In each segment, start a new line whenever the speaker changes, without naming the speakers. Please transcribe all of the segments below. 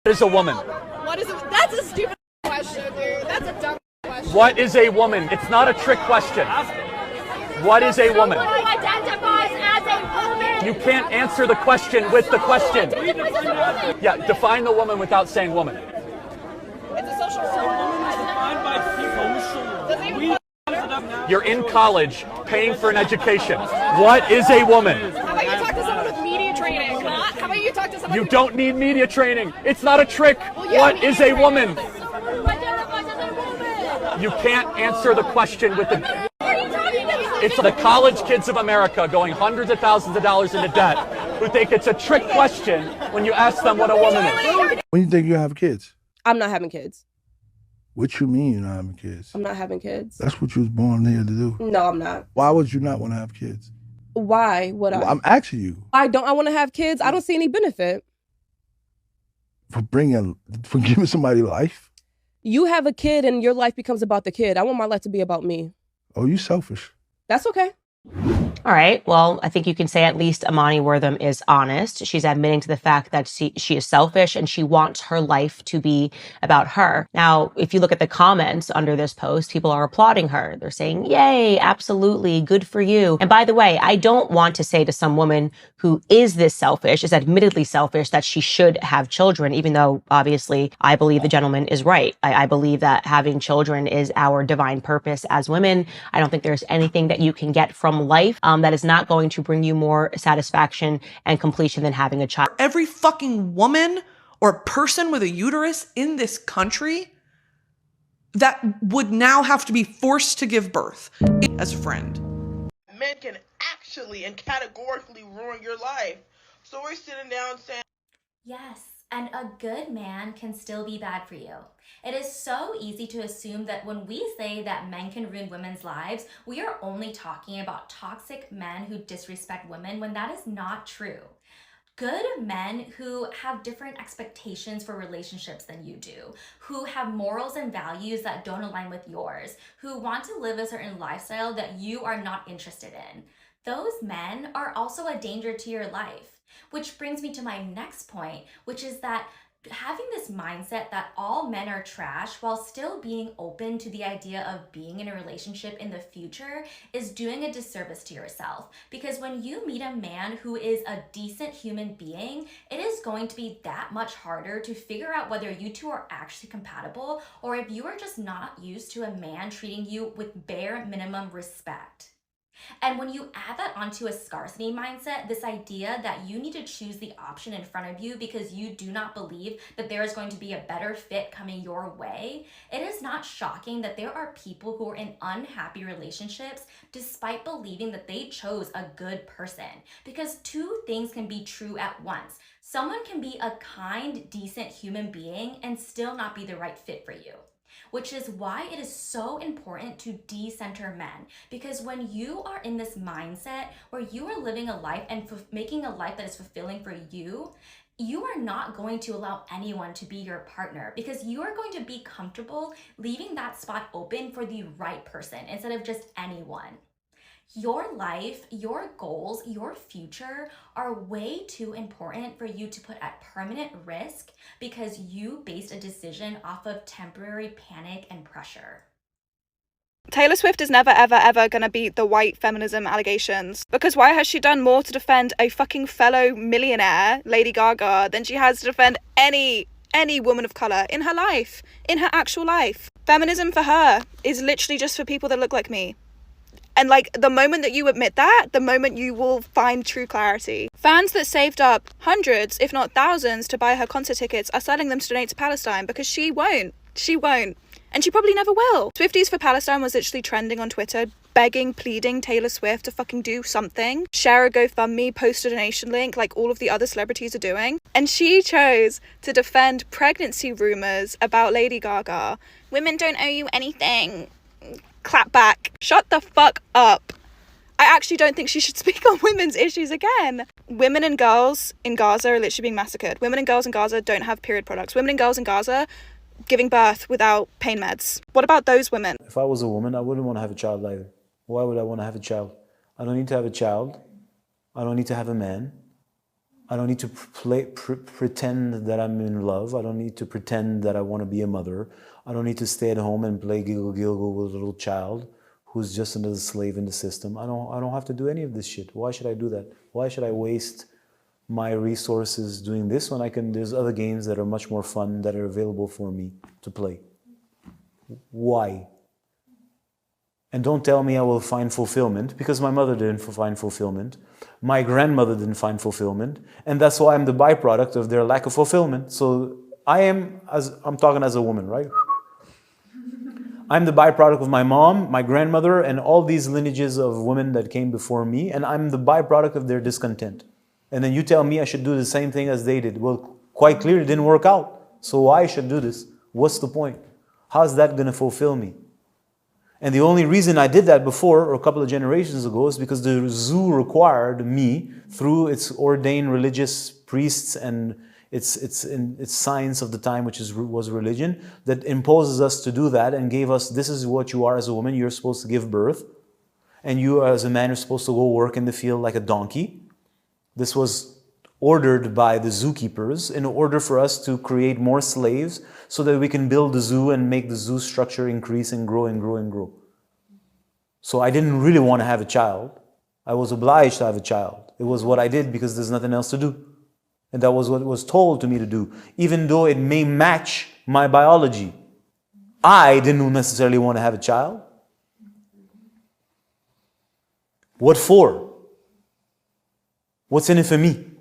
What is a woman?
What is it? That's a stupid question, dude. That's a dumb question.
What is a woman? It's not a trick question. What is a woman?
Someone who identifies as a woman.
You can't answer the question with the question. Yeah, define the woman without saying woman.
It's a social role.
You're in college, paying for an education. What is a woman?
How about you talk to someone with media training? How about you talk to someone?
You don't need media training. It's not a trick.
Well,
What is a woman?
Someone who identifies as a woman.
You can't answer the question with the...
What are you talking about?
It's the college kids of America going hundreds of thousands of dollars into debt who think it's a trick question when you ask them what a woman is.
When you think you have kids?
I'm not having kids.
What you mean you're not having kids?
I'm not having kids.
That's what you was born here to do.
No, I'm not.
Why would you not want to have kids?
Why would I?
Well, I'm asking you.
I want to have kids. I don't see any benefit.
For giving somebody life?
You have a kid and your life becomes about the kid. I want my life to be about me.
Oh, you selfish.
That's okay.
All right. Well, I think you can say at least Amani Wortham is honest. She's admitting to the fact that she is selfish and she wants her life to be about her. Now, if you look at the comments under this post, people are applauding her. They're saying, yay, absolutely, good for you. And by the way, I don't want to say to some woman who is this selfish, is admittedly selfish, that she should have children, even though obviously I believe the gentleman is right. I believe that having children is our divine purpose as women. I don't think there's anything that you can get from life that is not going to bring you more satisfaction and completion than having a child.
Every fucking woman or person with a uterus in this country that would now have to be forced to give birth as a friend.
Men can actually and categorically ruin your life. So we're sitting down saying,
yes, and a good man can still be bad for you. It is so easy to assume that when we say that men can ruin women's lives, we are only talking about toxic men who disrespect women, when that is not true. Good men who have different expectations for relationships than you do, who have morals and values that don't align with yours, who want to live a certain lifestyle that you are not interested in. Those men are also a danger to your life. Which brings me to my next point, which is that having this mindset that all men are trash while still being open to the idea of being in a relationship in the future is doing a disservice to yourself. Because when you meet a man who is a decent human being, it is going to be that much harder to figure out whether you two are actually compatible or if you are just not used to a man treating you with bare minimum respect. And when you add that onto a scarcity mindset, this idea that you need to choose the option in front of you because you do not believe that there is going to be a better fit coming your way, it is not shocking that there are people who are in unhappy relationships despite believing that they chose a good person. Because two things can be true at once. Someone can be a kind, decent human being and still not be the right fit for you. Which is why it is so important to de-center men. Because when you are in this mindset where you are living a life and making a life that is fulfilling for you, you are not going to allow anyone to be your partner because you are going to be comfortable leaving that spot open for the right person instead of just anyone. Your life, your goals, your future are way too important for you to put at permanent risk because you based a decision off of temporary panic and pressure.
Taylor Swift is never, ever, ever going to beat the white feminism allegations. Because why has she done more to defend a fucking fellow millionaire, Lady Gaga, than she has to defend any woman of colour in her life, in her actual life? Feminism for her is literally just for people that look like me. And like, the moment that you admit that, the moment you will find true clarity. Fans that saved up hundreds, if not thousands, to buy her concert tickets are selling them to donate to Palestine because she won't. She won't. And she probably never will. Swifties for Palestine was literally trending on Twitter, begging, pleading Taylor Swift to fucking do something. Share a GoFundMe, post a donation link like all of the other celebrities are doing. And she chose to defend pregnancy rumours about Lady Gaga. Women don't owe you anything. Clap back. Shut the fuck up. I actually don't think she should speak on women's issues again. Women and girls in Gaza are literally being massacred. Women and girls in Gaza don't have period products. Women and girls in Gaza giving birth without pain meds. What about those women?
If I was a woman, I wouldn't want to have a child either. Why would I want to have a child? I don't need to have a child. I don't need to have a man. I don't need to pretend that I'm in love. I don't need to pretend that I want to be a mother. I don't need to stay at home and play giggle with a little child who's just another slave in the system. I don't have to do any of this shit. Why should I do that? Why should I waste my resources doing this when there's other games that are much more fun that are available for me to play? Why? And don't tell me I will find fulfillment, because my mother didn't find fulfillment. My grandmother didn't find fulfillment. And that's why I'm the byproduct of their lack of fulfillment. So I'm talking as a woman, right? I'm the byproduct of my mom, my grandmother, and all these lineages of women that came before me. And I'm the byproduct of their discontent. And then you tell me I should do the same thing as they did. Well, quite clearly it didn't work out. So why I should do this? What's the point? How's that going to fulfill me? And the only reason I did that before, or a couple of generations ago, is because the zoo required me, through its ordained religious priests and its science of the time, which was religion, that imposes us to do that and gave us, this is what you are as a woman, you're supposed to give birth. And you as a man are supposed to go work in the field like a donkey. This was ordered by the zookeepers in order for us to create more slaves so that we can build the zoo and make the zoo structure increase and grow and grow and grow. So I didn't really want to have a child. I was obliged to have a child. It was what I did because there's nothing else to do. And that was what was told to me to do, even though it may match my biology. I didn't necessarily want to have a child. What for? What's in it for me?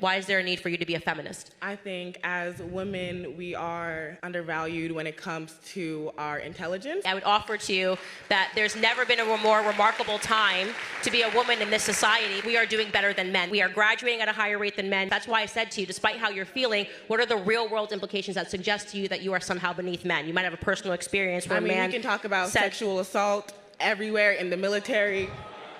Why is there a need for you to be a feminist?
I think as women, we are undervalued when it comes to our intelligence.
I would offer to you that there's never been a more remarkable time to be a woman in this society. We are doing better than men. We are graduating at a higher rate than men. That's why I said to you, despite how you're feeling, what are the real world implications that suggest to you that you are somehow beneath men? You might have a personal experience where a man
we can talk about sexual assault everywhere, in the military,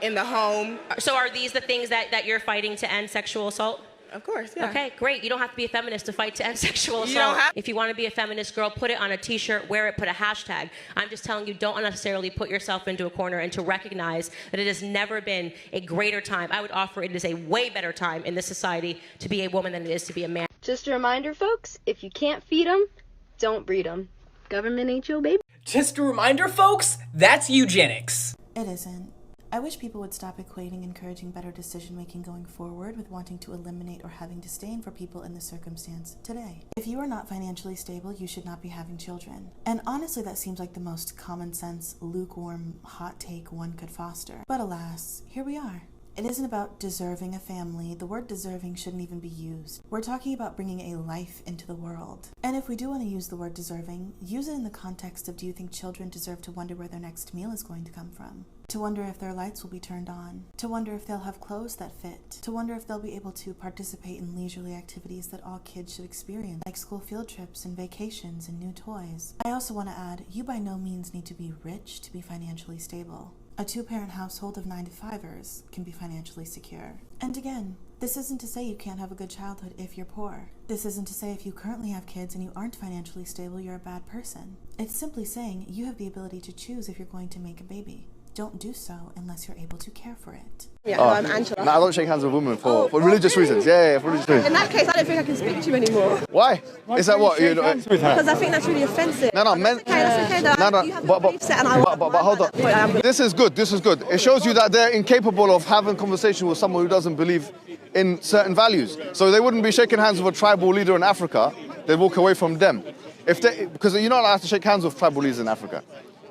in the home.
So are these the things that you're fighting to end sexual assault?
Of course, yeah.
Okay, great. You don't have to be a feminist to fight to end sexual assault. If you want to be a feminist girl, put it on a t-shirt, wear it, put a hashtag. I'm just telling you, don't unnecessarily put yourself into a corner, and to recognize that it has never been a greater time. I would offer it is a way better time in this society to be a woman than it is to be a man.
Just a reminder, folks, if you can't feed them, don't breed them. Government ain't your baby.
Just a reminder, folks, that's eugenics.
It isn't. I wish people would stop equating encouraging better decision-making going forward with wanting to eliminate or having disdain for people in this circumstance today. If you are not financially stable, you should not be having children. And honestly, that seems like the most common sense, lukewarm, hot take one could foster. But alas, here we are. It isn't about deserving a family. The word deserving shouldn't even be used. We're talking about bringing a life into the world. And if we do want to use the word deserving, use it in the context of, do you think children deserve to wonder where their next meal is going to come from? To wonder if their lights will be turned on. To wonder if they'll have clothes that fit. To wonder if they'll be able to participate in leisurely activities that all kids should experience, like school field trips and vacations and new toys. I also want to add, you by no means need to be rich to be financially stable. A two-parent household of 9-to-5ers can be financially secure. And again, this isn't to say you can't have a good childhood if you're poor. This isn't to say if you currently have kids and you aren't financially stable, you're a bad person. It's simply saying you have the ability to choose if you're going to make a baby. Don't do so unless you're able to care for it.
Yeah, I'm Angela. No, I don't shake hands with women for religious reasons. Yeah, for religious reasons.
In that case, I don't think I can speak to you anymore.
Why? Is that what?
Because I think that's really offensive.
No, men.
That's okay.
But hold on. This is good. This is good. It shows you that they're incapable of having conversation with someone who doesn't believe in certain values. So they wouldn't be shaking hands with a tribal leader in Africa. They'd walk away from them. Because you're not allowed to shake hands with tribal leaders in Africa.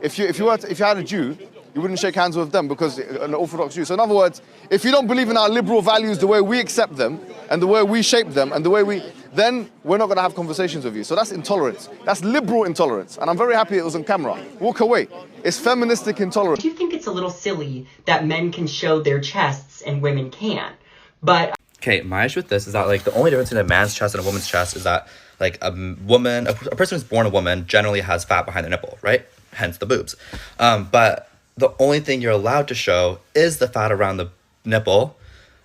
If you had a Jew, you wouldn't shake hands with them because an Orthodox Jew. So in other words, if you don't believe in our liberal values the way we accept them and the way we shape them and the way then we're not going to have conversations with you. So that's intolerance. That's liberal intolerance. And I'm very happy it was on camera. Walk away. It's feministic intolerance.
Do you think it's a little silly that men can show their chests and women can't? But
okay, my issue with this is that, like, the only difference between a man's chest and a woman's chest is that, like, a person who's born a woman generally has fat behind the nipple, right? Hence the boobs. But the only thing you're allowed to show is the fat around the nipple,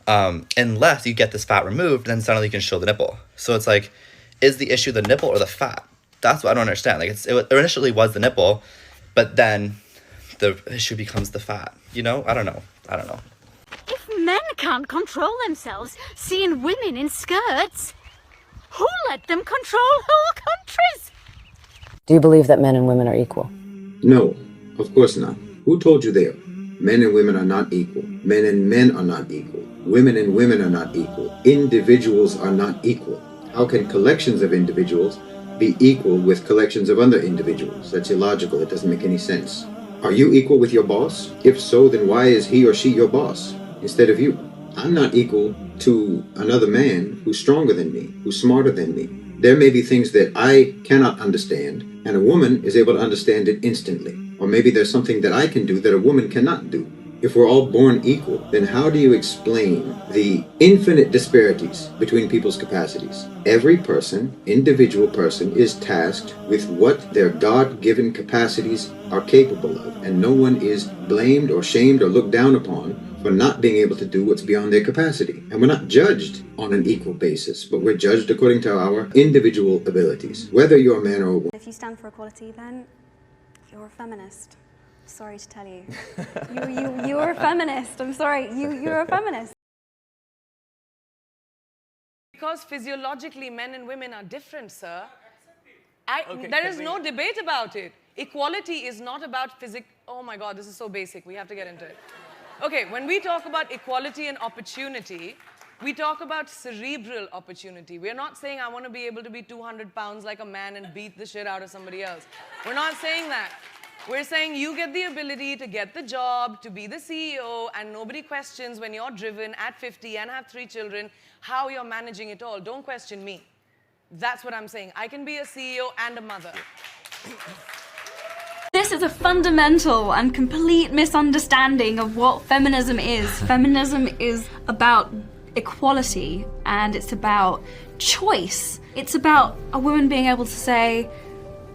unless you get this fat removed, then suddenly you can show the nipple. So it's like, is the issue the nipple or the fat? That's what I don't understand. Like, it initially was the nipple, but then the issue becomes the fat. You know? I don't know.
If men can't control themselves, seeing women in skirts. Who let them control whole countries?
Do you believe that men and women are equal?
No, of course not. Who told you they are? Men and women are not equal. Men and men are not equal. Women and women are not equal. Individuals are not equal. How can collections of individuals be equal with collections of other individuals? That's illogical. It doesn't make any sense. Are you equal with your boss? If so, then why is he or she your boss instead of you? I'm not equal to another man who's stronger than me, who's smarter than me. There may be things that I cannot understand, and a woman is able to understand it instantly. Or maybe there's something that I can do that a woman cannot do. If we're all born equal, then how do you explain the infinite disparities between people's capacities? Every person, individual person, is tasked with what their God-given capacities are capable of, and no one is blamed or shamed or looked down upon for not being able to do what's beyond their capacity. And we're not judged on an equal basis, but we're judged according to our individual abilities, whether you're a man or a woman.
If you stand for equality, then you're a feminist. Sorry to tell you. You're a feminist. I'm sorry. You're a feminist.
Because physiologically men and women are different, sir.
Okay,
there is no debate about it. Equality is not about physics. Oh my God, this is so basic. We have to get into it. Okay, when we talk about equality and opportunity, we talk about cerebral opportunity. We're not saying I want to be able to be 200 pounds like a man and beat the shit out of somebody else. We're not saying that. We're saying you get the ability to get the job, to be the CEO, and nobody questions when you're driven at 50 and have 3 children, how you're managing it all. Don't question me. That's what I'm saying. I can be a CEO and a mother.
This is a fundamental and complete misunderstanding of what feminism is. Feminism is about equality and it's about choice. It's about a woman being able to say,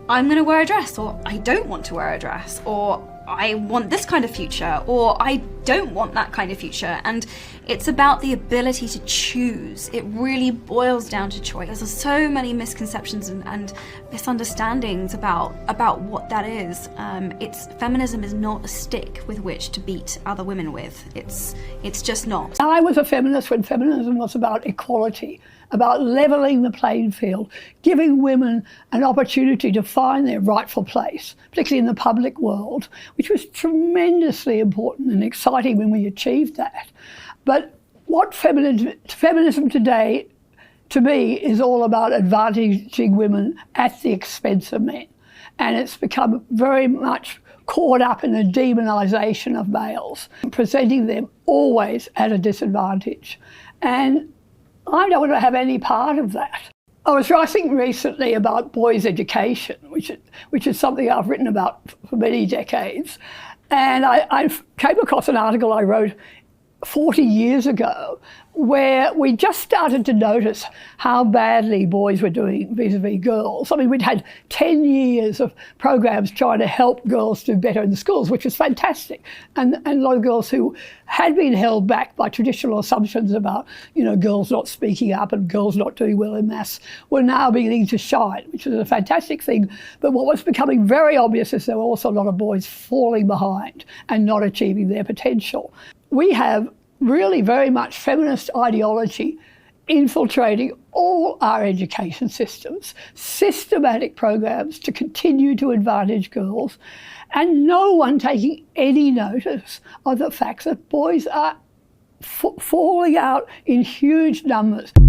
I'm going to wear a dress, or I don't want to wear a dress, or I want this kind of future, or I don't want that kind of future. And it's about the ability to choose. It really boils down to choice. There's so many misconceptions and misunderstandings about what that is. Feminism is not a stick with which to beat other women with. It's just not.
I was a feminist when feminism was about equality, about levelling the playing field, giving women an opportunity to find their rightful place, particularly in the public world, which was tremendously important and exciting when we achieved that. But what feminism today, to me, is all about advantaging women at the expense of men. And it's become very much caught up in the demonisation of males, presenting them always at a disadvantage. And I don't want to have any part of that. I was writing recently about boys' education, which is something I've written about for many decades. And I came across an article I wrote 40 years ago where we just started to notice how badly boys were doing vis-a-vis girls. I mean, we'd had 10 years of programs trying to help girls do better in the schools, which was fantastic. And a lot of girls who had been held back by traditional assumptions about, girls not speaking up and girls not doing well in maths were now beginning to shine, which was a fantastic thing. But what was becoming very obvious is there were also a lot of boys falling behind and not achieving their potential. We have really very much feminist ideology infiltrating all our education systems, systematic programs to continue to advantage girls, and no one taking any notice of the fact that boys are falling out in huge numbers.